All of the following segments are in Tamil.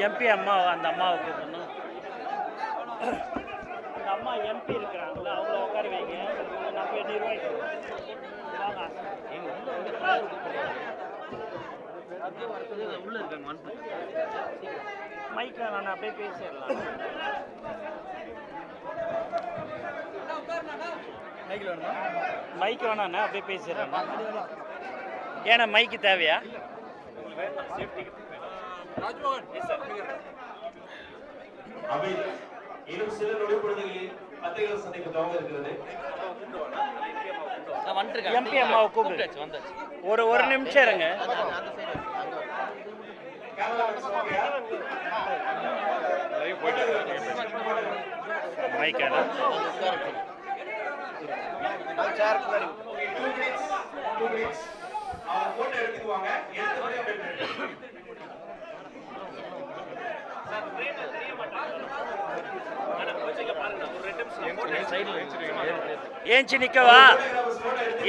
எம்பி அம்மா அந்த அம்மாவை கூப்பிடணும். அந்த அம்மா எம்பி இருக்கிறாங்களா, அவங்கள உட்கார வைங்க. நம்ம நிர்வாகிக்கிறோம். உள்ள இருக்காங்க. மைக்கில் நான் அப்படியே பேசிடலாம். மைக் வேணாண்ணா, அப்படியே பேசிடுறேன். ஏன்னா மைக்கு தேவையா? இன்னும் சில நொடிப்பொழுதுகளில் பத்திரிகையாளர் சந்திப்பு துவங்க இருக்கிறது. எம்பி அம்மாவை கூப்பிட்டு ஒரு நிமிஷம் இருங்க. மைக்கான போட்டோ எடுத்துக்குவாங்க. ஏஞ்சி நிக்கவா?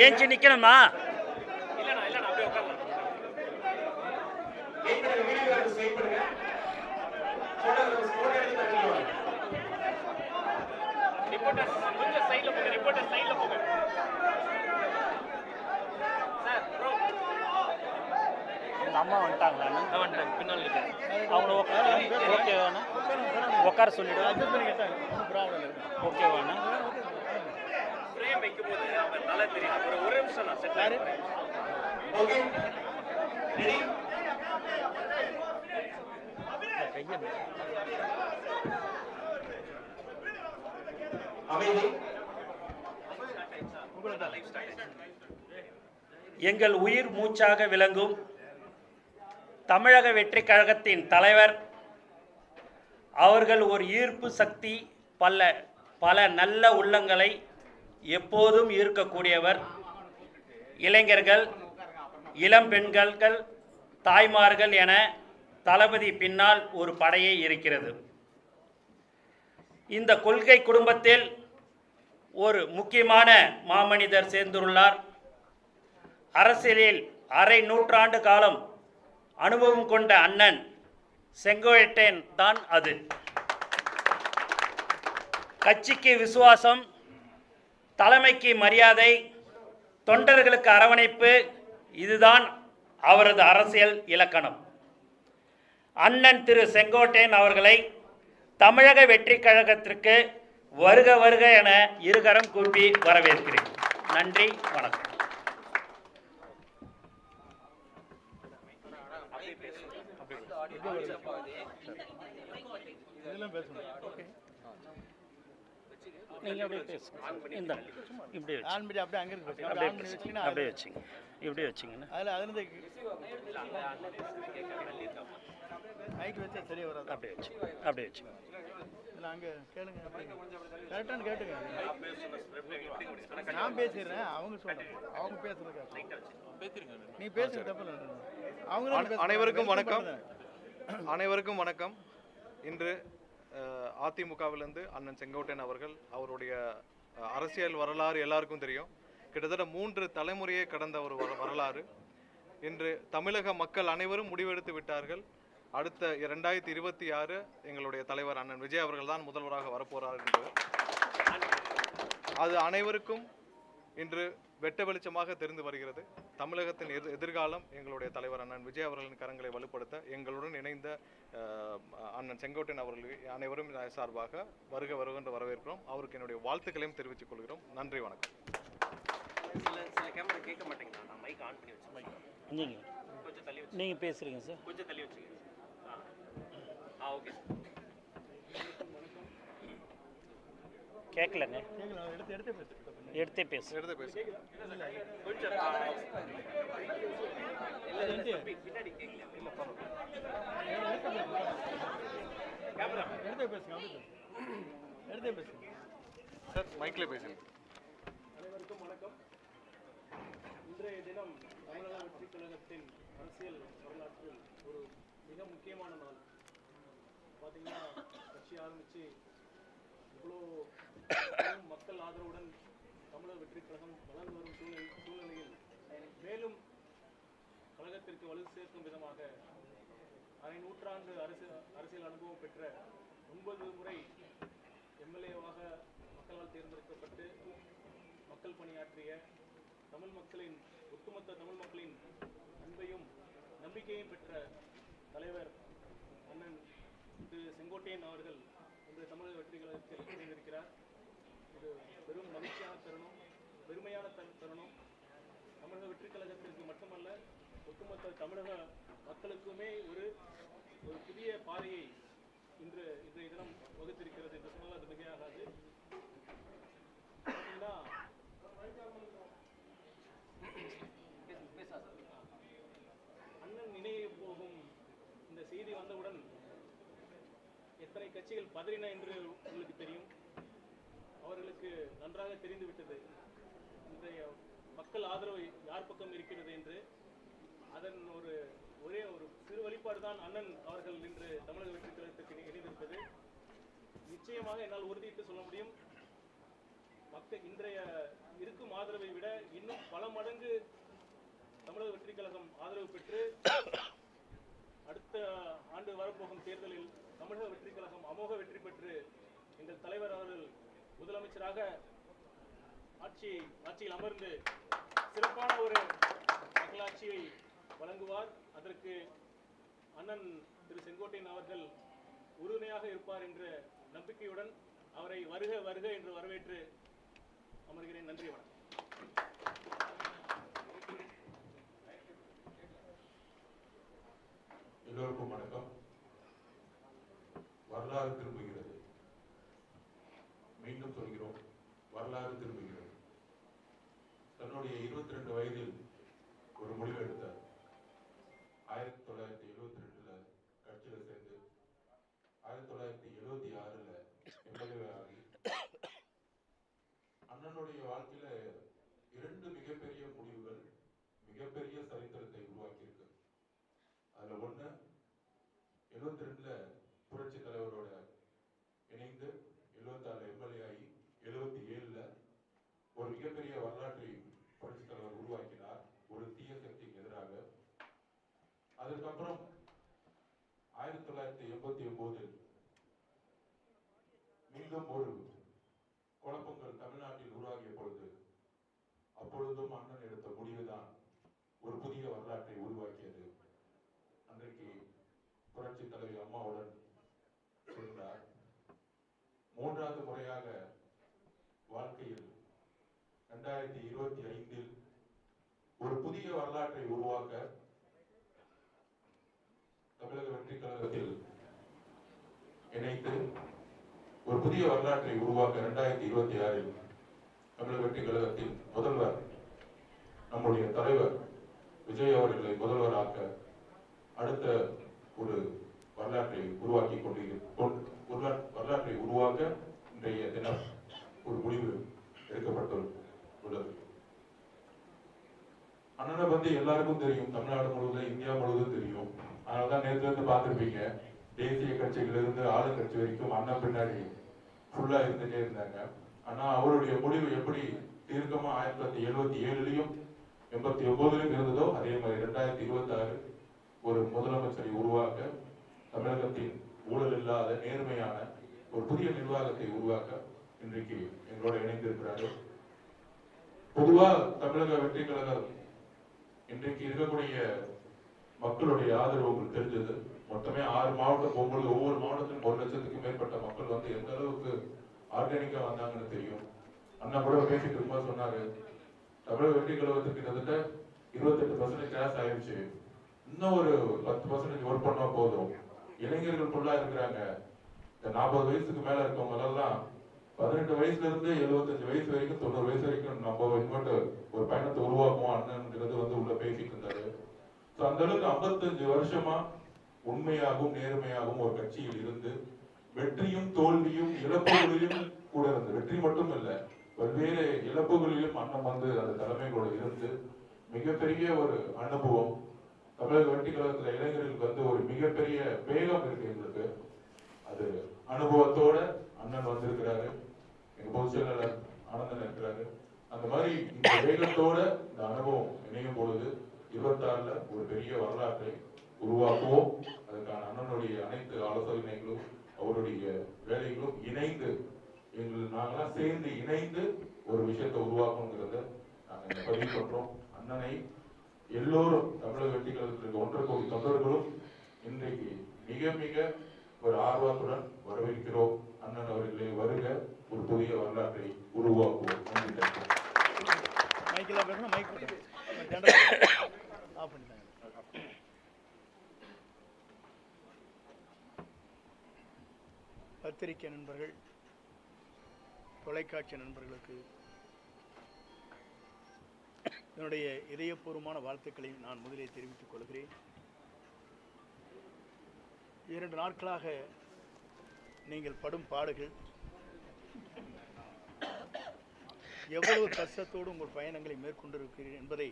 ஏஞ்சி நிக்கணுமா? அம்மா வந்துட்டாங்களா? பின்னால் அவங்க ஓகேவாண்ணா? உட்கார சொல்லிடுவேன். ஓகேவாண்ணா? ஒரு நிமிஷம் நான் செட். Okay ready. அமைதி. எங்கள் உயிர் மூச்சாக விளங்கும் தமிழக வெற்றிக் கழகத்தின் தலைவர் அவர்கள் ஒரு ஈர்ப்பு சக்தி, பல நல்ல உள்ளங்களை எப்போதும் ஈர்க்கக்கூடியவர். இளைஞர்கள், இளம் பெண்கள், தாய்மார்கள் என தளபதி பின்னால் ஒரு படையே இருக்கிறது. இந்த கொள்கை குடும்பத்தில் ஒரு முக்கியமான மாமனிதர் சேர்ந்துள்ளார். அரசியலில் அரை நூற்றாண்டு காலம் அனுபவம் கொண்ட அண்ணன் செங்கோட்டையன் தான் அது. கட்சிக்கு விசுவாசம், தலைமைக்கு மரியாதை, தொண்டர்களுக்கு அரவணைப்பு, இதுதான் அவரது அரசியல் இலக்கணம். அண்ணன் திரு செங்கோட்டையன் அவர்களை தமிழக வெற்றிக் கழகத்திற்கு வருக வருக என இருகரம் கூப்பி வரவேற்கிறேன். நன்றி, வணக்கம். நீங்கள் அப்படியே பேசுங்க. இந்த இப்படி அப்படியே வச்சுங்க. இப்படி வச்சிங்கன்னா அப்படியே வச்சு அப்படியே வச்சுங்க. அங்கே கேளுங்க, கரெக்டானு கேட்டுங்க. நான் பேசிடுறேன், அவங்க சொல்கிறேன், அவங்க பேசுறது நீ பேசுறது தப்பு இல்லை. அவங்க அனைவருக்கும் வணக்கம். இன்று அதிமுகவிலிருந்து அண்ணன் செங்கோட்டையன் அவர்கள், அவருடைய அரசியல் வரலாறு எல்லாருக்கும் தெரியும். கிட்டத்தட்ட 3 தலைமுறையை கடந்த ஒரு வரலாறு. இன்று தமிழக மக்கள் அனைவரும் முடிவெடுத்து விட்டார்கள். அடுத்த 2026 எங்களுடைய தலைவர் அண்ணன் விஜய் அவர்கள் தான் முதல்வராக வரப்போறார் என்று. அது அனைவருக்கும் இன்று வெட்ட வெளிச்சமாக தெரிந்து வருகிறது. தமிழகத்தின் எதிர்காலம் எங்களுடைய தலைவர் அண்ணன் விஜய் அவர்களின் கரங்களை வலுப்படுத்த எங்களுடன் இணைந்த அண்ணன் செங்கோட்டையன் அவர்கள் அனைவரும் சார்பாக வருக வருகின்ற வரவேற்கிறோம். அவருக்கு என்னுடைய வாழ்த்துக்களையும் தெரிவித்துக் கொள்கிறோம். நன்றி, வணக்கம். நீங்கள் பேசுகிறீங்க சார், கொஞ்சம் தள்ளி வச்சுங்க. ஓகே, கேட்கலங்க. எடுத்தே பேசு. சார் மைக்ல பேசுங்க. அனைவருக்கும் வணக்கம். இன்றைய தினம் தமிழக வெற்றிக் கழகத்தின் அரசியல் வரலாற்றில் ஒரு மிக முக்கியமான நாள். பார்த்தீங்கன்னா கட்சி ஆரம்பித்து இவ்வளோ மக்கள் ஆதரவுடன் தமிழக வெற்றிக் கழகம் வளர்ந்து வரும் சூழ்நிலையில் மேலும் கழகத்திற்கு வலு சேர்க்கும் விதமாக அரை நூற்றாண்டு அரசியல் அனுபவம் பெற்ற 9 முறை எம்எல்ஏவாக மக்களால் தேர்ந்தெடுக்கப்பட்டு மக்கள் பணியாற்றிய ஒட்டுமொத்த தமிழ் மக்களின் அன்பையும் நம்பிக்கையும் பெற்ற தலைவர் அண்ணன் திரு செங்கோட்டையன் அவர்கள் இன்று தமிழக வெற்றி கழகத்தில் இணைந்திருக்கிறார். இது பெரும் மகிழ்ச்சியான தருணம், பெருமையான தருணம். தமிழக வெற்றி கழகத்திற்கு மட்டுமல்ல, ஒட்டுமொத்த தமிழக மக்களுக்குமே ஒரு புதிய பாதையை இன்றைய தினம் வகுத்திருக்கிறது என்று சொன்னால் அது மிகையாகாது. அண்ணன் நினைவு போகும் இந்த செய்தி வந்தவுடன் எத்தனை கட்சிகள் பதறின என்று உங்களுக்கு தெரியும். அவர்களுக்கு நன்றாக தெரிந்துவிட்டது இன்றைய மக்கள் ஆதரவு யார் பக்கம் இருக்கிறது என்று. அதன் ஒரே ஒரு சிறு வழிபாடு தான் அண்ணன் அவர்கள் இன்று தமிழக வெற்றி கழகத்திற்கு இணைந்திருப்பது. நிச்சயமாக என்னால் உறுதியிட்டு சொல்ல முடியும், மக்கள் இன்றைய இருக்கும் ஆதரவை விட இன்னும் பல மடங்கு தமிழக வெற்றி கழகம் ஆதரவு பெற்று அடுத்த ஆண்டு வரப்போகும் தேர்தலில் தமிழக வெற்றி கழகம் அமோக வெற்றி பெற்று எங்கள் தலைவர் அவர்கள் முதலமைச்சராக ஆட்சியில் அமர்ந்து சிறப்பான ஒரு மக்களாட்சியை வழங்குவார். அதற்கு அண்ணன் திரு செங்கோட்டையன் அவர்கள் உறுதுணையாக இருப்பார் என்ற நம்பிக்கையுடன் அவரை வருக வருக என்று வரவேற்று அமர்கிறேன். நன்றி, வணக்கம். எல்லோருக்கும் வணக்கம். வரலாறு திரும்புகிறது. மீண்டும் சொல்கிறோம், வரலாறு திரும்புகிறது. தன்னுடைய 22 வயதில் ஒரு முடிவு எடுத்தார். 1972 கட்சியில சேர்ந்து 1976 எம்எல்ஏ ஆகி அண்ணனுடைய வாழ்க்கையில 2 மிகப்பெரிய முடிவுகள் மிகப்பெரிய சரித்திரத்தை உருவாக்கி இருக்கு. அதுல ஒண்ணு 72 புரட்சி தலைவரோட இணைந்து 76 எம்எல்ஏ ஆகி 77 ஒரு மிகப்பெரிய வரலாற்றை புரட்சி தலைவர் உருவாக்கினார் ஒரு தீய சக்திக்கு எதிராக. அதுக்கப்புறம் 1989 மீண்டும் ஒரு குழப்பங்கள் தமிழ்நாட்டில் உருவாகிய பொழுது அப்பொழுதும் அண்ணன் எடுத்த முடிவுதான் ஒரு புதிய வரலாற்றை உருவாக்கியது. அன்றைக்கு புரட்சி தலைவி அம்மாவுடன் சேர்ந்தார். 3வது முறையாக வாழ்க்கையில் 2025 ஒரு புதிய வரலாற்றை உருவாக்க தமிழக வெற்றி கழகத்தில் இணைத்து ஒரு புதிய வரலாற்றை உருவாக்க 2026 தமிழக வெற்றி கழகத்தில் முதல்வர் நம்முடைய தலைவர் விஜய் அவர்களை முதல்வராக்க அடுத்த ஒரு வரலாற்றை வரலாற்றை உருவாக்க இன்றைய தினம் ஒரு முடிவு எடுக்கப்பட்டுள்ளது. அண்ணனை பத்தி எல்லாருக்கும் தெரியும், தமிழ்நாடு முழுவதும் இந்தியா முழுவதும் தெரியும். அதனாலதான் நேற்று இருந்து பார்த்திருப்பீங்க, தேசிய கட்சிகள் இருந்து ஆளுங்கட்சி வரைக்கும் அண்ணன் பின்னாடி ஃபுல்லா இருந்துட்டே இருந்தாங்க. ஆனா அவருடைய முடிவு எப்படி தீர்க்கமா 1977 89 இருந்ததோ அதே மாதிரி 2026 ஒரு முதலமைச்சரை உருவாக்க, தமிழகத்தின் ஊழல் இல்லாத நேர்மையான ஒரு புதிய நிர்வாகத்தை உருவாக்க இன்றைக்கு எங்களோட இணைந்திருக்கிறார்கள். பொதுவா தமிழக வெற்றி கழகம் இன்றைக்கு இருக்கக்கூடிய மக்களுடைய ஆதரவு உங்களுக்கு தெரிஞ்சது. மொத்தமே 6 மாவட்டம் போகும்போது ஒவ்வொரு மாவட்டத்திலும் 1 லட்சத்துக்கும் மேற்பட்ட மக்கள் வந்து எந்த அளவுக்கு ஆர்கானிக்கா வந்தாங்கன்னு தெரியும். அண்ணா கூட பேசிட்டு இருக்கும்போது சொன்னாரு, தமிழக வெற்றி கழகத்துக்கு கிட்டத்தட்ட 28% கிராஸ் ஆயிடுச்சு, இன்னும் ஒரு 10% ஒர்க் பண்ணா போதும். இளைஞர்கள் ஃபுல்லா இருக்கிறாங்க. இந்த 40 வயசுக்கு மேல இருக்கவங்க எல்லாம் 18 வயசுல இருந்து 75 வயசு வரைக்கும் 90 வயசு வரைக்கும் நம்ம இன்வெர்ட் ஒரு பயணத்தை உருவாக்குவோம் அண்ணன்ங்கிறது வந்து உள்ள பேசிட்டு இருந்தாரு. அந்த அளவுக்கு 55 வருஷமா உண்மையாகவும் நேர்மையாகவும் ஒரு கட்சியில் இருந்து வெற்றியும் தோல்வியும் இழப்புகளிலும் கூட இருந்து, வெற்றி மட்டும் இல்ல பல்வேறு இழப்புகளிலும் அண்ணன் வந்து அந்த தலைமைகளோட இருந்து மிகப்பெரிய ஒரு அனுபவம். தமிழக வெற்றி கழகத்துல இளைஞர்களுக்கு வந்து ஒரு மிகப்பெரிய வேகம் இருக்கு எங்களுக்கு. அது அனுபவத்தோட அண்ணன் வந்திருக்கிறாரு, எங்க பொதுச் செயலாளர் ஆனந்தன் இருக்கிறாரு. அந்த மாதிரி இந்த வேகத்தோட இந்த அனுபவம் இணையும் பொழுது 26 ஒரு பெரிய வரலாற்றை உருவாக்குவோம். அதற்கான அண்ணனுடைய அனைத்து ஆலோசனைகளும் அவருடைய வேலைகளும் இணைந்து நாங்களாம் சேர்ந்து இணைந்து ஒரு விஷயத்தை உருவாக்கணுங்கிறத நாங்கள் பதிவு பண்றோம். அண்ணனை எல்லோரும் தமிழக வெற்றி கழகத்தில் 1.5 கோடி தொண்டர்களும் இன்றைக்கு மிக மிக ஒரு ஆர்வத்துடன் வரவேற்கிறோம். அண்ணன் அவர்களே வருக, ஒரு புதிய வரலாற்றை உருவாக்குவோம். மைக்கெல்லாம் பேசணும், மைக் ஆஃப் பண்ணிட்டாங்க. பத்திரிகை நண்பர்கள், தொலைக்காட்சி நண்பர்களுக்கு என்னுடைய இதயபூர்வமான வாழ்த்துக்களை நான் முதலே தெரிவித்துக் கொள்கிறேன். 2 நாட்களாக நீங்கள் படும் பாடுகள், எவ்வளவு கஷ்டத்தோடு உங்கள் பயணங்களை மேற்கொண்டிருக்கிறீர்கள் என்பதை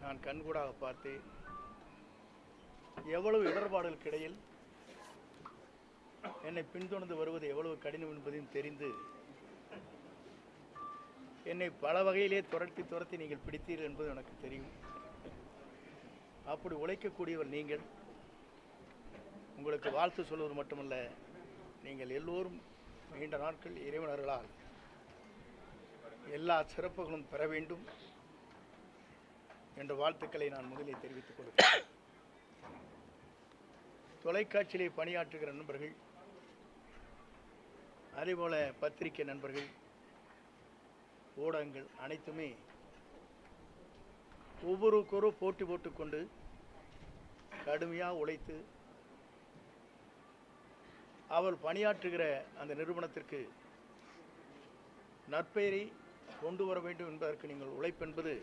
நான் கண்கூடாக பார்த்தேன். எவ்வளவு இடர்பாடுகளுக்கு இடையில் என்னை பின்தொடர்ந்து வருவது எவ்வளவு கடினம் என்பதையும் தெரிந்து என்னை பல வகையிலே துரத்தி நீங்கள் பிடித்தீர்கள் என்பது எனக்கு தெரியும். அப்படி உழைக்கக்கூடியவர் நீங்கள். உங்களுக்கு வாழ்த்து சொல்வது மட்டுமல்ல, நீங்கள் எல்லோரும் நீண்ட நாட்கள் இறைவனர்களால் எல்லா சிறப்புகளும் பெற வேண்டும் என்ற வாழ்த்துக்களை நான் முதலில் தெரிவித்துக் கொள்கிறேன். தொலைக்காட்சியிலே பணியாற்றுகிற நண்பர்கள், அதேபோல பத்திரிகை நண்பர்கள், ஊடகங்கள் அனைத்துமே ஒவ்வொருவருக்கொரு போட்டி போட்டுக்கொண்டு கடுமையாக உழைத்து அவர் பணியாற்றுகிற அந்த நிறுவனத்திற்கு நற்பெயரை கொண்டு வர வேண்டும் என்பதற்கு நீங்கள் உழைப்பென்பது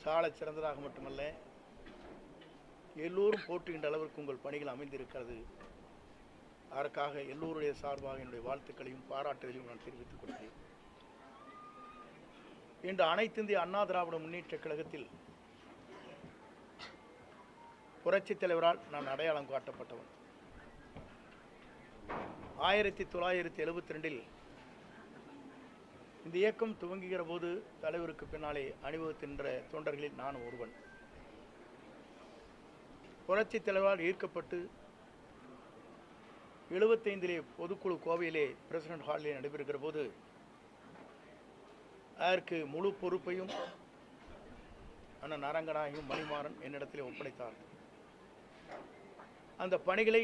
சாலச் சிறந்ததாக மட்டுமல்ல, எல்லோரும் போற்றுகின்ற அளவிற்கு உங்கள் பணிகள் அமைந்திருக்கிறது. அதற்காக எல்லோருடைய சார்பாக என்னுடைய வாழ்த்துக்களையும் பாராட்டுகளையும் நான் தெரிவித்துக் கொள்கிறேன். இன்று அனைத்து இந்திய அண்ணா திராவிட முன்னேற்றக் கழகத்தில் புரட்சித் தலைவரால் நான் அடையாளம் காட்டப்பட்டவன். 1972 இந்த இயக்கம் துவங்குகிற போது தலைவருக்கு பின்னாலே அணிவகுக்கின்ற தொண்டர்களில் நான் ஒருவன். புரட்சித் தலைவரால் ஈர்க்கப்பட்டு 75 பொதுக்குழு கோவையிலே பிரசிடென்ட் ஹாலிலே நடைபெறுகிற போது அதற்கு முழு பொறுப்பையும் அண்ணன் அரங்கநாயகம் மணிமாறன் என்னிடத்திலே ஒப்படைத்தார். அந்த பணிகளை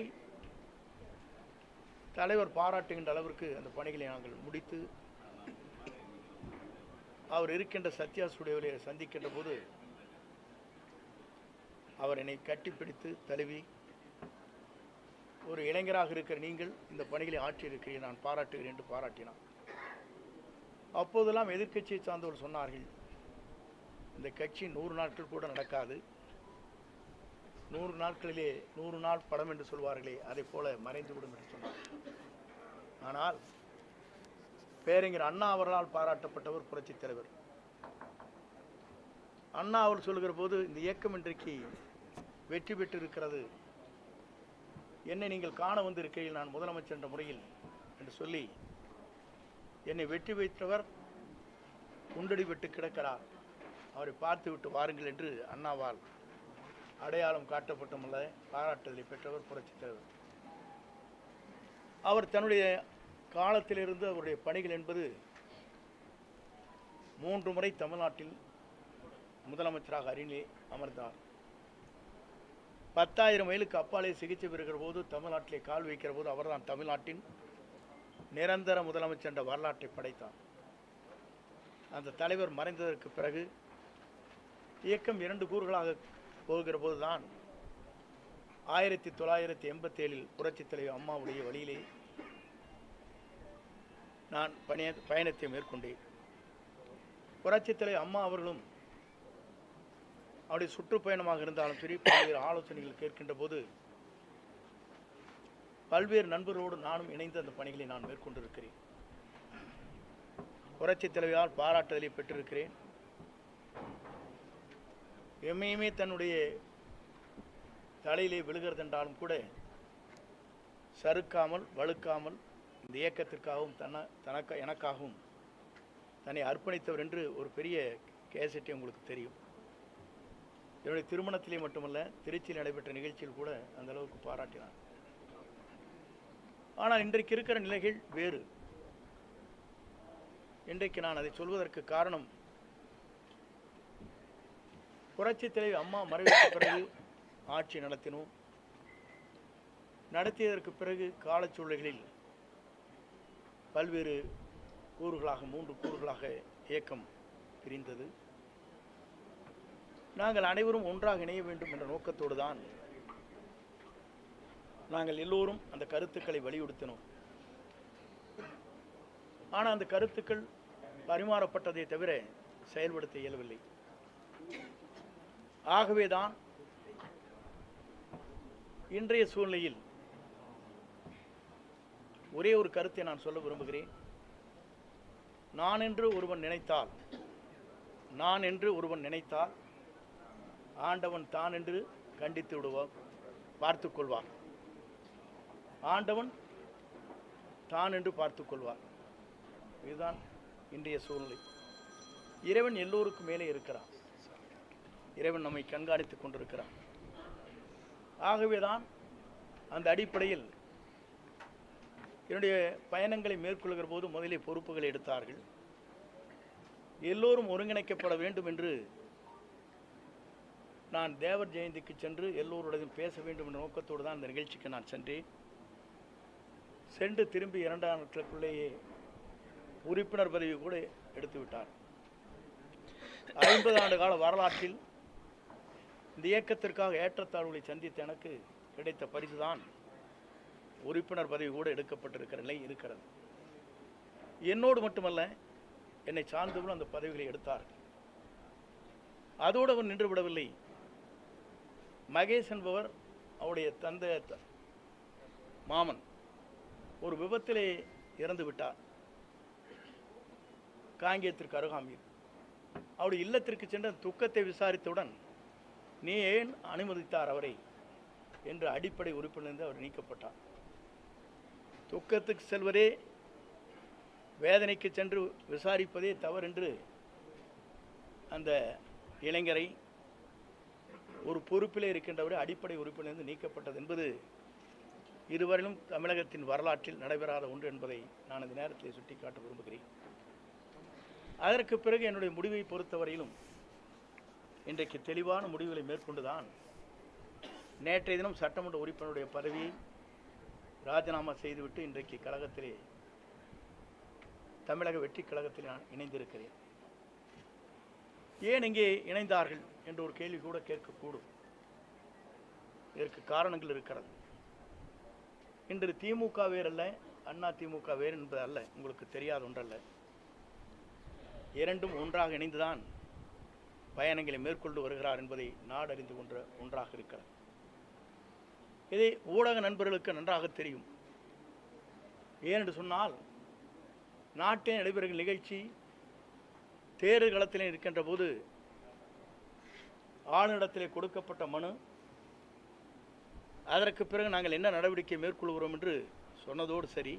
தலைவர் பாராட்டுகின்ற அளவிற்கு அந்த பணிகளை நாங்கள் முடித்து அவர் இருக்கின்ற சத்யா ஸ்டுடியோவிலே சந்திக்கின்ற போது அவர் என்னை கட்டிப்பிடித்து தழுவி, ஒரு இளைஞராக இருக்கிற நீங்கள் இந்த பணிகளை ஆற்றியிருக்கிறீர்கள், நான் பாராட்டுகிறேன் என்று பாராட்டினார். அப்போதெல்லாம் எதிர்க்கட்சியை சார்ந்தவர்கள் சொன்னார்கள், இந்த கட்சி 100 நாட்கள் கூட நடக்காது, 100 நாட்களிலே 100 நாள் படம் என்று சொல்வார்களே, அதை போல மறைந்துவிடும் என்று சொன்னார். ஆனால் பேரறிஞர் அண்ணா அவர்களால் பாராட்டப்பட்டவர் புரட்சித் தலைவர். அண்ணா அவர் சொல்லுகிற போது, இந்த இயக்கம் இன்றைக்கு வெற்றி பெற்றிருக்கிறது, என்னை நீங்கள் காண வந்திருக்கையில் நான் முதலமைச்சர் என்ற முறையில் என்று சொல்லி என்னை வெற்றி வைத்தவர் குண்டடி விட்டு கிடக்கிறார், அவரை பார்த்து விட்டு வாருங்கள் என்று அண்ணாவால் அடையாளம் காட்டப்பட்டுள்ள பாராட்டுதலை பெற்றவர் புரட்சித் தலைவர். அவர் தன்னுடைய காலத்திலிருந்து அவருடைய பணிகள் என்பது 3 முறை தமிழ்நாட்டில் முதலமைச்சராக அருகிலே அமர்ந்தார். 10,000 மைலுக்கு அப்பாலே சிகிச்சை பெறுகிற போது, தமிழ்நாட்டிலே கால் வைக்கிற போது அவர்தான் தமிழ்நாட்டின் நிரந்தர முதலமைச்சர் என்ற வரலாற்றை படைத்தார். அந்த தலைவர் மறைந்ததற்கு பிறகு இயக்கம் 2 கூறுகளாக போகிற போதுதான் 1987 புரட்சித் தலைவர் அம்மாவுடைய வழியிலே நான் பயணத்தை மேற்கொண்டேன். புரட்சித் தலைவர் அம்மா அவர்களும் அவருடைய சுற்றுப்பயணமாக இருந்தாலும் சரி, பல்வேறு ஆலோசனைகள் கேட்கின்ற போது பல்வேறு நண்பர்களோடு நானும் இணைந்து அந்த பணிகளை நான் மேற்கொண்டிருக்கிறேன். புரட்சித் தலைவரால் பாராட்டுதலை பெற்றிருக்கிறேன். எம்மையுமே தன்னுடைய தலையிலே விழுகிறதென்றாலும் கூட சறுக்காமல் வழுக்காமல் இந்த இயக்கத்திற்காகவும் எனக்காகவும் தன்னை அர்ப்பணித்தவர் என்று ஒரு பெரிய கேசட்டை உங்களுக்கு தெரியும். என்னுடைய திருமணத்திலே மட்டுமல்ல, திருச்சியில் நடைபெற்ற நிகழ்ச்சியில் கூட அந்த அளவுக்கு பாராட்டினார். ஆனால் இன்றைக்கு இருக்கிற நிலைகள் வேறு. இன்றைக்கு நான் அதை சொல்வதற்கு காரணம், புரட்சித் தலைவி அம்மா மறைவுக்கு பிறகு ஆட்சி நடத்தினோம். நடத்தியதற்கு பிறகு காலச்சூழல்களில் பல்வேறு கூறுகளாக 3 கூறுகளாக இயக்கம் பிரிந்தது. நாங்கள் அனைவரும் ஒன்றாக இணைய வேண்டும் என்ற நோக்கத்தோடு தான் நாங்கள் எல்லோரும் அந்த கருத்துக்களை வலியுறுத்தினோம். ஆனால் அந்த கருத்துக்கள் பரிமாறப்பட்டதை தவிர செயல்படுத்த இயலவில்லை. ஆகவேதான் இன்றைய சூழ்நிலையில் ஒரே ஒரு கருத்தை நான் சொல்ல விரும்புகிறேன். நான் என்று ஒருவன் நினைத்தால் ஆண்டவன் தான் என்று கண்டித்து விடுவார், பார்த்து கொள்வார். ஆண்டவன் தான் என்று பார்த்து கொள்வார். இதுதான் இன்றைய சூழ்நிலை. இறைவன் எல்லோருக்கும் மேலே இருக்கிறான். இறைவன் நம்மை கண்காணித்துக் கொண்டிருக்கிறான். ஆகவேதான் அந்த அடிப்படையில் என்னுடைய பயணங்களை மேற்கொள்கிற போது முதலே பொறுப்புகளை எடுத்தார்கள். எல்லோரும் ஒருங்கிணைக்கப்பட வேண்டும் என்று நான் தேவர் ஜெயந்திக்கு சென்று எல்லோருடையும் பேச வேண்டும் என்ற நோக்கத்தோடு தான் இந்த நிகழ்ச்சிக்கு நான் சென்றேன். சென்று திரும்பி 2 நாட்களுக்குள்ளேயே உறுப்பினர் பதவி கூட எடுத்து விட்டார். 50 ஆண்டு கால வரலாற்றில் இந்த இயக்கத்திற்காக ஏற்றத்தாழ்வுகளை சந்தித்த எனக்கு கிடைத்த பரிசுதான் உறுப்பினர் பதவி கூட எடுக்கப்பட்டிருக்கிற நிலை இருக்கிறது. என்னோடு மட்டுமல்ல, என்னை சார்ந்தவர்களும் அந்த பதவிகளை எடுத்தார்கள். அதோடு அவர் நின்று விடவில்லை. மகேஷ் என்பவர், அவருடைய தந்தை மாமன் ஒரு விபத்திலே இறந்து விட்டார். காங்கேயத்திற்கு அருகாமையில் அவருடைய இல்லத்திற்கு சென்ற துக்கத்தை விசாரித்தவுடன், நீ ஏன் அனுமதித்தார் அவரை என்று அடிப்படை உறுப்பிலிருந்து அவர் நீக்கப்பட்டார். துக்கத்துக்கு செல்வதே, வேதனைக்கு சென்று விசாரிப்பதே தவறென்று அந்த இளைஞரை ஒரு பொறுப்பிலே இருக்கின்றவரை அடிப்படை உறுப்பிலிருந்து நீக்கப்பட்டது என்பது இதுவரையிலும் தமிழகத்தின் வரலாற்றில் நடைபெறாத ஒன்று என்பதை நான் இந்த நேரத்தில் சுட்டிக்காட்ட விரும்புகிறேன். அதற்கு பிறகு என்னுடைய முடிவை பொறுத்தவரையிலும் இன்றைக்கு தெளிவான முடிவுகளை மேற்கொண்டுதான் நேற்றைய தினம் சட்டமன்ற உறுப்பினருடைய பதவியை ராஜினாமா செய்துவிட்டு இன்றைக்கு கழகத்திலே, தமிழக வெற்றி கழகத்தில் நான் இணைந்திருக்கிறேன். ஏன் இங்கே இணைந்தார்கள் என்ற ஒரு கேள்வி கூட கேட்கக்கூடும். இதற்கு காரணங்கள் இருக்கிறது. இன்று திமுக வேறல்ல, அண்ணா திமுக வேறு என்பது அல்ல, உங்களுக்கு தெரியாத ஒன்றல்ல. இரண்டும் ஒன்றாக இணைந்துதான் பயணங்களை மேற்கொண்டு வருகிறார் என்பதை நாடு அறிந்து கொண்ட ஒன்றாக இருக்கிறது. இதை ஊடக நண்பர்களுக்கு நன்றாக தெரியும். ஏனென்று சொன்னால், நாட்டில் நடைபெறுகிற நிகழ்ச்சி தேர்தல் களத்திலே இருக்கின்ற போது ஆளுநரிடத்திலே கொடுக்கப்பட்ட மனு, அதற்கு பிறகு நாங்கள் என்ன நடவடிக்கை மேற்கொள்கிறோம் என்று சொன்னதோடு சரி,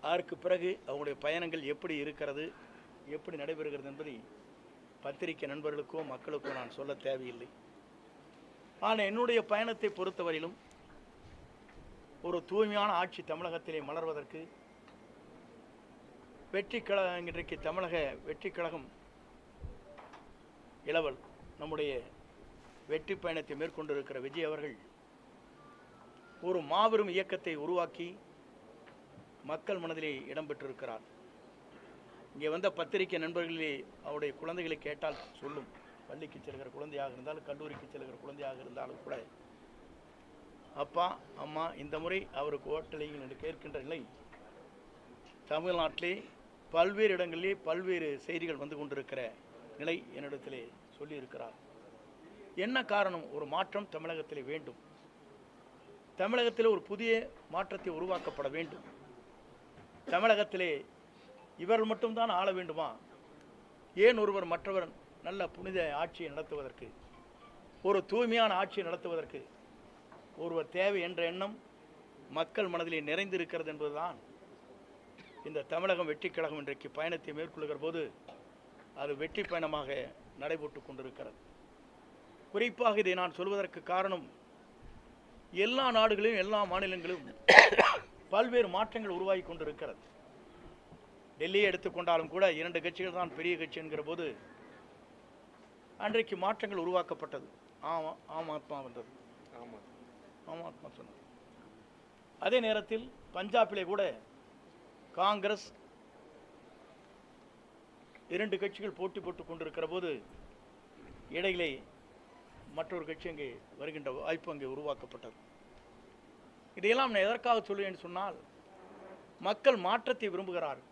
அதற்கு பிறகு அவங்களுடைய பயணங்கள் எப்படி இருக்கிறது, எப்படி நடைபெறுகிறது என்பதை பத்திரிகை நண்பர்களுக்கோ மக்களுக்கோ நான் சொல்ல தேவையில்லை. ஆனால் என்னுடைய பயணத்தை பொறுத்தவரையிலும் ஒரு தூய்மையான ஆட்சி தமிழகத்திலே மலர்வதற்கு வெற்றி கழகம், இன்றைக்கு தமிழக வெற்றி கழகம் இளவல் நம்முடைய வெற்றி பயணத்தை மேற்கொண்டிருக்கிற விஜய் அவர்கள் ஒரு மாபெரும் இயக்கத்தை உருவாக்கி மக்கள் மனதிலே இடம்பெற்றிருக்கிறார். இங்கே வந்த பத்திரிகை நண்பர்களே அவருடைய குழந்தைகளை கேட்டால் சொல்லும். பள்ளிக்கு செல்கிற குழந்தையாக இருந்தாலும், கல்லூரிக்கு செல்கிற குழந்தையாக இருந்தாலும் கூட, அப்பா அம்மா இந்த முறை அவருக்கு ஓட்டளிங்கள் என்று கேட்கின்ற நிலை தமிழ்நாட்டிலே பல்வேறு இடங்களிலே பல்வேறு செய்திகள் வந்து கொண்டிருக்கிற நிலை என்னிடத்திலே சொல்லியிருக்கிறார். என்ன காரணம்? ஒரு மாற்றம் தமிழகத்திலே வேண்டும். தமிழகத்திலே ஒரு புதிய மாற்றத்தை உருவாக்கப்பட வேண்டும். தமிழகத்திலே இவர்கள் மட்டும்தான் ஆள வேண்டுமா? ஏன் ஒருவர் மற்றவர் நல்ல புனித ஆட்சியை நடத்துவதற்கு, ஒரு தூய்மையான ஆட்சியை நடத்துவதற்கு ஒருவர் தேவை என்ற எண்ணம் மக்கள் மனதிலே நிறைந்திருக்கிறது என்பதுதான் இந்த தமிழகம் வெற்றி கழகம் இன்றைக்கு பயணத்தை மேற்கொள்கிற போது அது வெற்றி பயணமாக நடைபெற்று கொண்டிருக்கிறது. குறிப்பாக இதை நான் சொல்வதற்கு காரணம், எல்லா நாடுகளிலும் எல்லா மாநிலங்களிலும் பல்வேறு மாற்றங்கள் உருவாகி கொண்டிருக்கிறது. டெல்லியை எடுத்துக்கொண்டாலும் கூட 2 கட்சிகள் தான் பெரிய கட்சி என்கிற போது அன்றைக்கு மாற்றங்கள் உருவாக்கப்பட்டது. ஆம் ஆத்மா வந்தது, ஆம் ஆத்மா சொன்னது. அதே நேரத்தில் பஞ்சாபிலே கூட காங்கிரஸ் 2 கட்சிகள் போட்டி போட்டுக் கொண்டிருக்கிற போது இடையிலே மற்றொரு கட்சி அங்கே வருகின்ற வாய்ப்பு அங்கே உருவாக்கப்பட்டது. இதையெல்லாம் நான் எதற்காக சொல்லுவேன் சொன்னால், மக்கள் மாற்றத்தை விரும்புகிறார்கள்.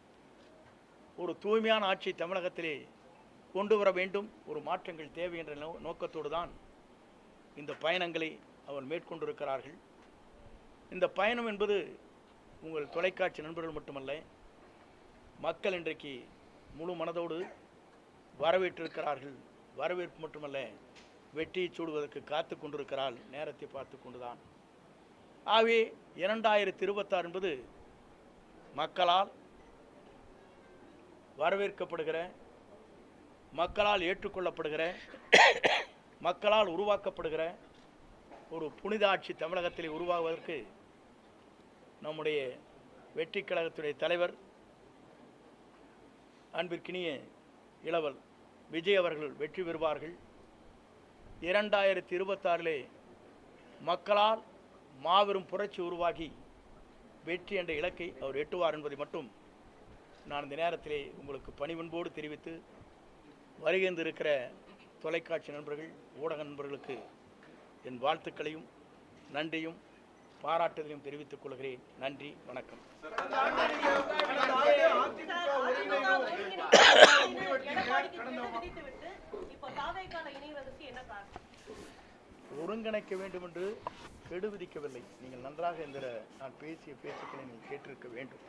ஒரு தூய்மையான ஆட்சி தமிழகத்திலே கொண்டு வர வேண்டும், ஒரு மாற்றங்கள் தேவை என்ற நோக்கத்தோடு தான் இந்த பயணங்களை அவர் மேற்கொண்டிருக்கிறார்கள். இந்த பயணம் என்பது உங்கள் தொலைக்காட்சி நண்பர்கள் மட்டுமல்ல, மக்கள் இன்றைக்கு முழு மனதோடு வரவேற்றிருக்கிறார்கள். வரவேற்பு மட்டுமல்ல, வெற்றியை சூடுவதற்கு காத்து கொண்டிருக்கிறாள், நேரத்தை பார்த்து கொண்டுதான். ஆகவே 2026 என்பது மக்களால் வரவேற்கப்படுகிற, மக்களால் ஏற்றுக்கொள்ளப்படுகிற, மக்களால் உருவாக்கப்படுகிற ஒரு புனித ஆட்சி தமிழகத்தில் உருவாகுவதற்கு நம்முடைய வெற்றி கழகத்துடைய தலைவர் அன்பிற்கினிய இளவல் விஜய் அவர்கள் வெற்றி பெறுவார்கள். 2026 மக்களால் மாபெரும் புரட்சி உருவாகி வெற்றி என்ற இலக்கை அவர் எட்டுவார் என்பதை மட்டும் நான் இந்த நேரத்திலே உங்களுக்கு பணிவன்போடு தெரிவித்து, வருகின்றிருக்கிற தொலைக்காட்சி நண்பர்கள், ஊடக நண்பர்களுக்கு என் வாழ்த்துக்களையும் நன்றியும் பாராட்டுதலையும் தெரிவித்துக் கொள்கிறேன். நன்றி, வணக்கம். ஒருங்கிணைக்க வேண்டும் என்று கெடு விதிக்கவில்லை. நீங்கள் நன்றாக இந்த நான் பேசிய பேச்சுக்களை நீங்கள் கேட்டிருக்க வேண்டும்.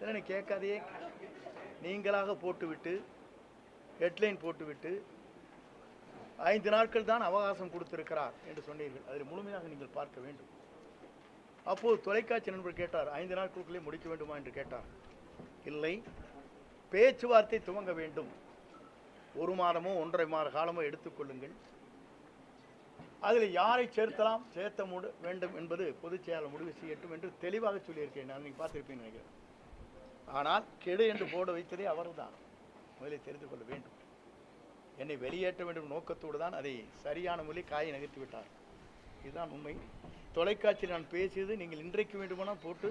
இதனை கேட்காதே நீங்களாக போட்டுவிட்டு ஹெட்லைன் போட்டுவிட்டு 5 நாட்கள் தான் அவகாசம் கொடுத்திருக்கிறார் என்று சொன்னீர்கள். அதில் முழுமையாக நீங்கள் பார்க்க வேண்டும். அப்போது தொலைக்காட்சி நண்பர் கேட்டார், 5 நாட்களுக்குள்ளே முடிக்க வேண்டுமா என்று கேட்டார். இல்லை, பேச்சுவார்த்தை துவங்க வேண்டும். 1 மாதமோ 1.5 மாத காலமோ எடுத்துக்கொள்ளுங்கள். அதில் யாரை சேர்த்தலாம், சேர்த்த வேண்டும் என்பது பொதுச் செயலாளர் முடிவு செய்யட்டும் என்று தெளிவாக சொல்லியிருக்கேன். நான் நீங்கள் பார்த்துருப்பேன்னு நினைக்கிறேன். ஆனால் கெடு என்று போட வைத்ததே அவர்தான். முதலில் தெரிந்து கொள்ள வேண்டும். என்னை வெளியேற்ற வேண்டும் நோக்கத்தோடு தான் அதை சரியான மொழி காயை நகர்த்தி விட்டார். இதுதான் உண்மை. தொலைக்காட்சியில் நான் பேசியது நீங்கள் இன்றைக்கு வேண்டுமானால் போட்டு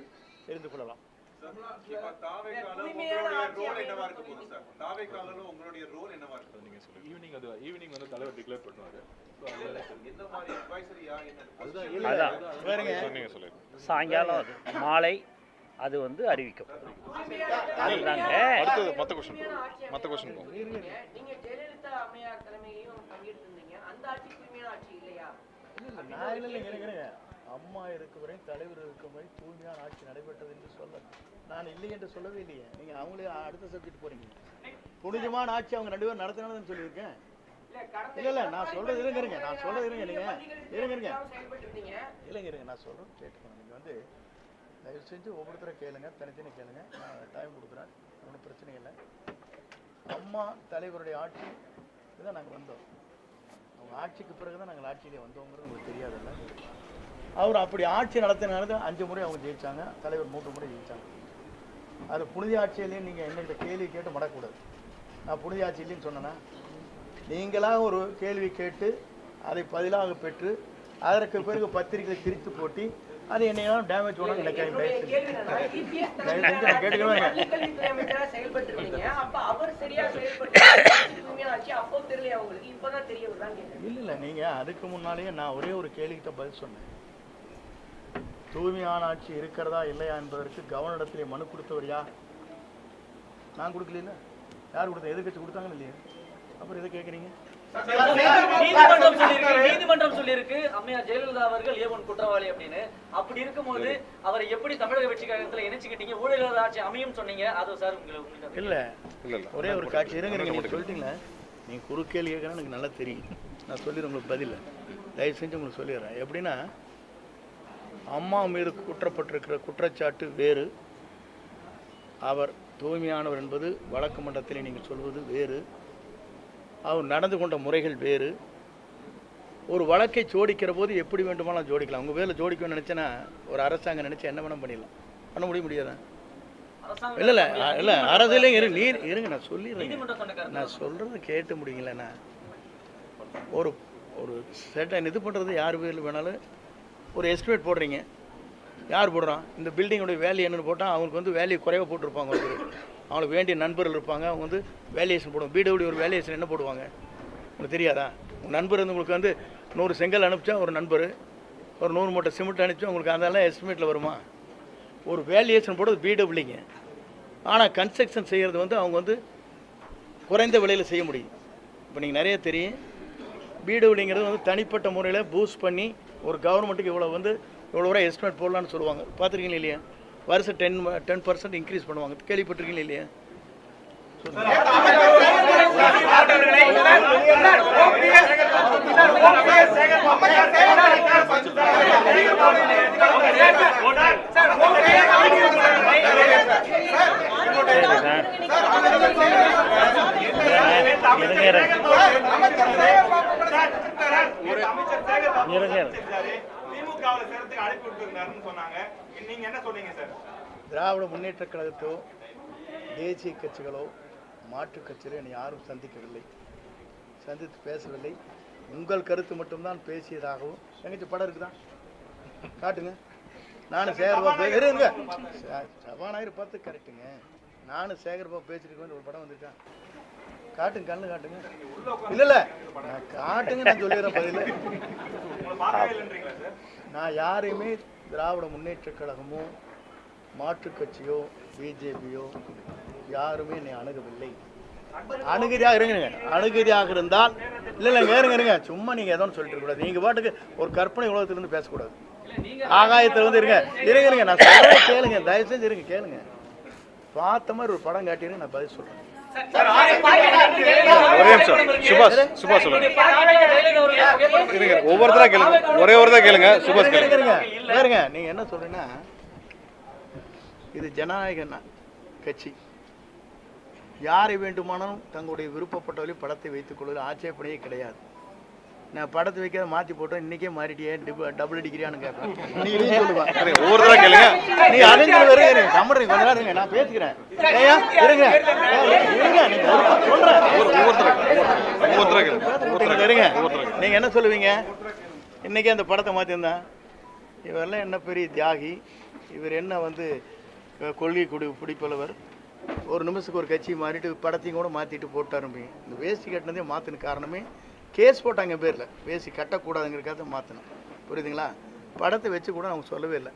தெரிந்து கொள்ளலாம். ஈவினிங் வந்து தலைவர் டிக்ளேர் பண்ணுவாரு. சாயங்காலம் மாலை அது வந்து அறிவிக்கப்படும். அதுதாங்க. அடுத்தது மற்ற கொஸ்டின் போகும். நீங்க ஜெயலலிதா அம்மையார் தலைமையிலும் பங்கேற்றிருந்தீங்க. அந்த ஆட்சி தூய்மையான ஆட்சி இல்லையா? இல்ல, அம்மா இருக்கும் வரை, தலைவர் இருக்கும் வரை தூய்மையான ஆட்சி நடைபெற்றது என்று சொல்ல நான் இல்லை என்று சொல்லவே இல்லையே. நீங்க அவங்களே அடுத்த சப்ஜெக்ட் போறீங்க. புனிதமான ஆட்சி அவங்க 2 பேரும் நடத்தினாலும் சொல்லியிருக்கேன். இல்ல நான் சொல்றது இருங்க, நான் சொல்றது இருங்க, நீங்க இருங்க நான் சொல்றேன் கேட்டுக்கணும். நீங்க வந்து தயவு செஞ்சு ஒவ்வொருத்தரை கேளுங்க, தனித்தனி கேளுங்க. நான் டைம் கொடுக்குறேன், ஒன்றும் பிரச்சனை இல்லை. அம்மா தலைவருடைய ஆட்சி தான் நாங்கள் வந்தோம். அவங்க ஆட்சிக்கு பிறகு தான் நாங்கள் ஆட்சியிலே வந்தோங்கிறது உங்களுக்கு தெரியாதுல்ல. அவர் அப்படி ஆட்சி நடத்தினால 5 முறை அவங்க ஜெயிச்சாங்க, தலைவர் 3 முறை ஜெயிச்சாங்க. அது புனித ஆட்சியிலேயும் நீங்கள் என்னகிட்ட கேள்வி கேட்டு மடக்கூடாது. நான் புனித ஆட்சி இல்லைன்னு சொன்னேன்னா, நீங்களாக ஒரு கேள்வி கேட்டு அதை பதிலாக பெற்று அதற்கு பிறகு பத்திரிகையை திரித்து போட்டி அது என்னையெல்லாம் டேமேஜ் பண்ணணும் நினைக்கிறேன். இல்லை நீங்கள் அதுக்கு முன்னாலேயே நான் ஒரே ஒரு கேள்விக்கிட்ட பதில் சொன்னேன். தூய்மையான ஆட்சி இருக்கிறதா இல்லையா என்பதற்கு கவர்னரிடத்திலே மனு கொடுத்தவர் யார்? நான் கொடுக்கல. யார் கொடுத்தா? எதிர்கட்சி கொடுத்தாங்கன்னு இல்லையா? அப்புறம் எதை கேட்குறீங்க? நீதிமன்றம் சொல்லியிருக்கு அம்மையார் ஜெயலலிதா அவர்கள் ஏவன் குற்றவாளி அப்படின்னு. அப்படி இருக்கும்போது அவரை எப்படி தமிழக வெற்றி கழகத்துல இணைச்சுக்கிட்டீங்க? ஊழல் ஆட்சி அமையும் சொன்னீங்க. அது சார் உங்களுக்கு இல்ல ஒரே ஒரு காட்சி இருங்க. நீங்க சொல்லிட்டீங்களா? நீங்க குறுக்கேள்வி கேட்கறா எனக்கு நல்லா தெரியும். நான் சொல்லிடுறேன் உங்களுக்கு பதில். தயவு செஞ்சு உங்களுக்கு சொல்லிடுறேன். எப்படின்னா, அம்மா மீது குற்றப்பட்டிருக்கிற குற்றச்சாட்டு வேறு, அவர் தூய்மையானவர் என்பது வழக்கு மன்றத்தில் நீங்கள் சொல்வது வேறு, அவர் நடந்து கொண்ட முறைகள் வேறு. ஒரு வழக்கை ஜோடிக்கிற போது எப்படி வேண்டுமானாலும் ஜோடிக்கலாம். உங்கள் பேரில் ஜோடிக்கணும்னு நினச்சேன்னா ஒரு அரசாங்கம் நினச்சா என்ன வேணும் பண்ணிடலாம். பண்ண முடியாதா? இல்லை அரசியலே இருங்க நான் சொல்லிடுறேன். நான் சொல்கிறத கேட்டு முடியலண்ணா. ஒரு ஒரு செட்டை இது பண்ணுறது யார் பேரில் வேணாலும் ஒரு எஸ்டிமேட் போடுறீங்க. யார் போடுறான்? இந்த பில்டிங்கோடைய வேல்யூ என்னென்னு போட்டால் அவங்களுக்கு வந்து வேல்யூ குறைவாக போட்டிருப்பாங்க. அவங்களுக்கு வேண்டிய நண்பர்கள் இருப்பாங்க, அவங்க வந்து வேல்யூஷன் போடுவாங்க. பிடபிள்யூ ஒரு வேல்யூஷன் என்ன போடுவாங்க உங்களுக்கு தெரியாதா? உங்கள் நண்பர் வந்து உங்களுக்கு வந்து 100 செங்கல் அனுப்பிச்சா ஒரு நண்பர் ஒரு 100 மூட்டை சிமெண்ட் அனுப்பிச்சா உங்களுக்கு அதெல்லாம் எஸ்டிமேட்டில் வருமா? ஒரு வேல்யூஷன் போடுறது பிடபிள்யூங்க. ஆனால் கன்ஸ்ட்ரக்ஷன் செய்கிறது வந்து அவங்க வந்து குறைந்த விலையில் செய்ய முடியும். இப்போ நீங்கள் நிறைய தெரியும், பிடபிள்யூங்கிறது வந்து தனிப்பட்ட முறையில் பூஸ்ட் பண்ணி ஒரு கவர்மெண்ட்டுக்கு இவ்வளோ வந்து இவ்வளோ வரை எஸ்டிமேட் போடலான்னு சொல்லுவாங்க. பார்த்துருக்கீங்களா இல்லையா? வருஷம் 10% இன்க்ரீஸ் பண்ணுவாங்க. கேள்விப்பட்டிருக்கீங்களா இல்லையா? திராவிட முன்னேற்ற கழகத்தோ தேசிய கட்சிகளோ மாற்றுக் கட்சிகளோ என்னை யாரும் சந்திக்கவில்லை, சந்தித்து பேசவில்லை. உங்கள் கருத்து மட்டும்தான் பேசியதாகவும். எங்கச்சி படம் இருக்குதா? காட்டுங்க. நானும் சேகர்பாபு இருங்க, சபாநாயகர் பார்த்து கரெக்டுங்க. நானும் சேகர்பாபு பேசியிருக்கேன். ஒரு படம் வந்திருக்கா? காட்டுங்க, கண்ணு காட்டுங்க. இல்லை காட்டுங்க, நான் சொல்லிடுறேன் பதில். நான் யாரையுமே திராவிட முன்னேற்ற கழகமோ மாற்றுக் கட்சியோ பிஜேபியோ யாருமே என்னை அணுகவில்லை. அணுகதியாக இருந்தால் இல்லைங்க இருங்க, சும்மா நீங்கள் எதோன்னு சொல்லிட்டு இருக்கக்கூடாது. நீங்கள் பாட்டுக்கு ஒரு கற்பனை உலகத்திலிருந்து பேசக்கூடாது. ஆகாயத்தில் வந்து இருங்க நான் சொல்கிறேன் கேளுங்க, தயவு செஞ்சு இருங்க கேளுங்க. பார்த்த மாதிரி ஒரு படம் காட்டிடுங்க, நான் பதில் சொல்கிறேன். ஒவ்வொருத்தரா கேளுங்க, ஒரே ஒருத்தரா கேளுங்க. சுபாஷ் வேறுங்க, நீங்க என்ன சொல்றீங்கன்னா இது ஜனநாயக கட்சி, யாரை வேண்டுமானாலும் தங்களுடைய விருப்பப்பட்டவரை படத்தை வைத்துக் கொள்வது ஆட்சேபனையே கிடையாது. நான் படத்தை வைக்காத மாற்றி போட்டோம், இன்னைக்கே மாறிட்டியே டபுள் அடிக்கிறியான்னு கேட்பேன். நீ ஒவ்வொருத்தரா கேளுங்க. நீ அறிஞர் வருங்க, கம்மறீங்க கொஞ்ச நேரம் இருங்க, நான் பேசுகிறேன். நீங்க என்ன சொல்லுவீங்க? இன்னைக்கே அந்த படத்தை மாற்றிருந்தா இவரெல்லாம் என்ன பெரிய தியாகி, இவர் என்ன வந்து கொள்கை பிடிப்பளவர், ஒரு நிமிஷத்துக்கு ஒரு கட்சி மாறிட்டு படத்தையும் கூட மாற்றிட்டு போட்டாரும்பீங்க. இந்த வேஷ்டி கட்டினதே மாற்றின காரணமே கேஸ் போட்டாங்க பேரில், வேஷ்டி கட்டக்கூடாதுங்கிறக்காக மாற்றினேன். புரியுதுங்களா? படத்தை வச்சு கூட அவங்க சொல்லவே இல்லை.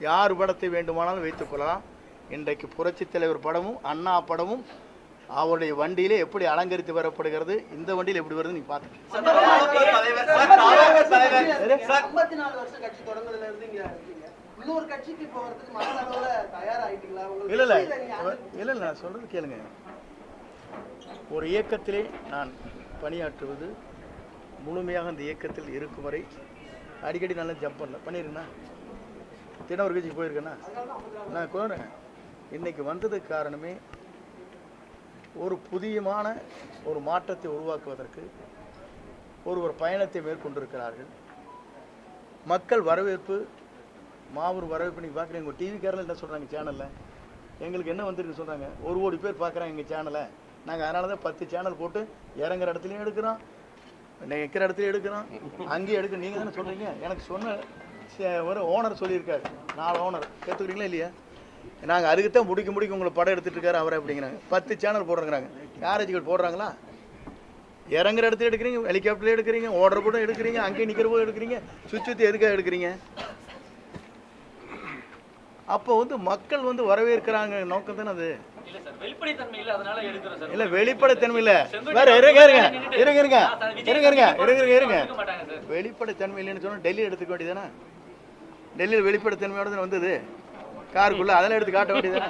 யார் படத்தை வேண்டுமானாலும் வைத்துக்கொள்ளலாம். இன்றைக்கு புரட்சித் தலைவர் படமும் அண்ணா படமும் அவருடைய வண்டியிலே எப்படி அலங்கரித்து வரப்படுகிறது, இந்த வண்டியில் எப்படி வருது நீங்க பாத்துக்கங்க. 54 வருஷம் கட்சி தொடங்குறதுல இருந்து இங்க இருக்கீங்க. இன்னொரு கட்சிக்கு போறதுக்கு மனதளவுல தயாராயிட்டீங்களா? இல்ல நான் சொல்றது கேளுங்க. ஒரு இயக்கத்திலே நான் பணியாற்றுவது முழுமையாக அந்த இயக்கத்தில் இருக்கும் வரை அடிக்கடி நல்லா ஜம்ப் பண்ணல பண்ணிருக்கேன்னா, தினம் ஒரு கட்சிக்கு போயிருக்கேன்னா நான் கோறேன். இன்னைக்கு வந்ததுக்கு காரணமே ஒரு புதியமான ஒரு மாற்றத்தை உருவாக்குவதற்கு ஒரு பயணத்தை மேற்கொண்டிருக்கிறார்கள். மக்கள் வரவேற்பு, மாபெரும் வரவேற்பு. நீங்கள் பார்க்குறீங்க, உங்கள் டிவிக்காரில் என்ன சொல்கிறாங்க சேனலில், எங்களுக்கு என்ன வந்துருக்கு சொல்கிறாங்க, 1 கோடி பேர் பார்க்குறாங்க எங்கள் சேனலை. நாங்கள் அதனால தான் 10 சேனல் போட்டு இறங்குற இடத்துலையும் எடுக்கிறோம், வைக்கிற இடத்துலையும் எடுக்கிறோம், அங்கேயும் எடுக்கிறோம். நீங்கள் தானே சொல்கிறீங்க. எனக்கு சொன்ன ஒரு ஓனர் சொல்லியிருக்காரு, 4 ஓனர் கேட்டுக்கிறீங்களா இல்லையா? நாங்கள் அதுக்கு தான் முடிக்க உங்களை படம் எடுத்துகிட்டு இருக்காரு அவரை அப்படிங்கிறாங்க. 10 சேனல் போடுறாங்கிறாங்க. யாராச்சும் போடுறாங்களா? இறங்குற இடத்துல எடுக்கிறீங்க, ஹெலிகாப்டர்ல எடுக்கிறீங்க, ஓடுற கூட எடுக்கிறீங்க, அங்கேயும் நிற்கிற போது எடுக்கிறீங்க, சுற்றி எதுக்காக எடுக்கிறீங்க? அப்போ வந்து மக்கள் வந்து வரவேற்கிறாங்க நோக்கம் தானே அது. இல்ல வெளிப்படைத்தன்மை இல்ல, வேற இருங்க வெளிப்படைத்தன்மை இல்லைன்னு சொன்னா டெல்லி எடுத்துக்க வேண்டியதானே? டெல்லியில் வெளிப்படைத்தன்மையோட வந்தது காருக்குள்ள, அதெல்லாம் எடுத்து காட்ட வேண்டியதானே?